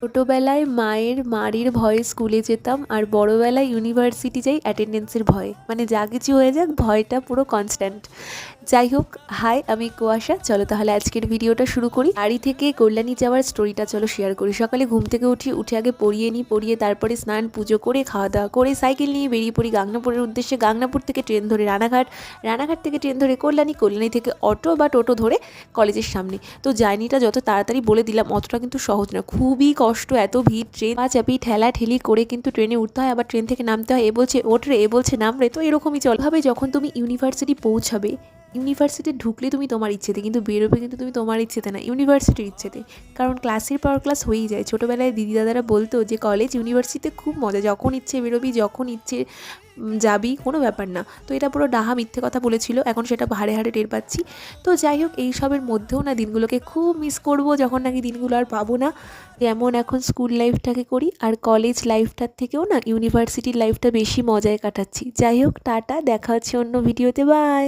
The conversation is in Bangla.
ছোটোবেলায় মায়ের মারির ভয়ে স্কুলে যেতাম, আর বড়োবেলায় ইউনিভার্সিটি যাই অ্যাটেন্ডেন্সের ভয়ে। মানে যা কিছু হয়ে যাক, ভয়টা পুরো কনস্ট্যান্ট। যাই হোক, হাই, আমি কুয়াশা। চলো তাহলে আজকের ভিডিওটা শুরু করি। বাড়ি থেকে কল্যাণী যাওয়ার স্টোরিটা চলো শেয়ার করি। সকালে ঘুম থেকে উঠে আগে পড়িয়ে নিই, পড়িয়ে তারপরে স্নান পুজো করে খাওয়া দাওয়া করে সাইকেল নিয়ে বেরিয়ে পড়ি গাংনাপুরের উদ্দেশ্যে। গাংনাপুর থেকে ট্রেন ধরে রানাঘাট, রানাঘাট থেকে ট্রেন ধরে কল্যাণী, কল্যাণী থেকে অটো বা টোটো ধরে কলেজের সামনে। তো জার্নিটা যত তাড়াতাড়ি বলে দিলাম, অতটা কিন্তু সহজ না, খুবই কষ্ট। এত ভিড়, ট্রেন পা চাপি ঠেলা ঠেলি করে কিন্তু ট্রেনে উঠতে হয়, আবার ট্রেন থেকে নামতে হয়। এ বলছে ওঠ রে, এ বলছে নাম রে। তো এরকমই চল ভাবে। যখন তুমি ইউনিভার্সিটি পৌঁছাবে, ইউনিভার্সিটি ঢুকলে তুমি তোমার ইচ্ছেতে, কিন্তু বেরোবে কিন্তু তুমি তোমার ইচ্ছেতে না, ইউনিভার্সিটির ইচ্ছেতে। কারণ ক্লাসের পর ক্লাস হয়েই যায়। ছোটোবেলায় দিদি দাদারা বলতো যে কলেজ ইউনিভার্সিটিতে খুব মজা, যখন ইচ্ছে বেরোবি, যখন ইচ্ছে যাবি, কোনো ব্যাপার না। তো এটা পুরো ডাহা মিথ্যে কথা বলেছিল, এখন সেটা হাড়ে হাড়ে টের পাচ্ছি। তো যাই হোক, এইসবের মধ্যেও না দিনগুলোকে খুব মিস করব, যখন নাকি দিনগুলো আর পাবো না। যেমন এখন স্কুল লাইফটাকে করি, আর কলেজ লাইফটার থেকেও না ইউনিভার্সিটির লাইফটা বেশি মজায় কাটাচ্ছি। যাই হোক, টাটা, দেখা হচ্ছে অন্য ভিডিওতে, বাই।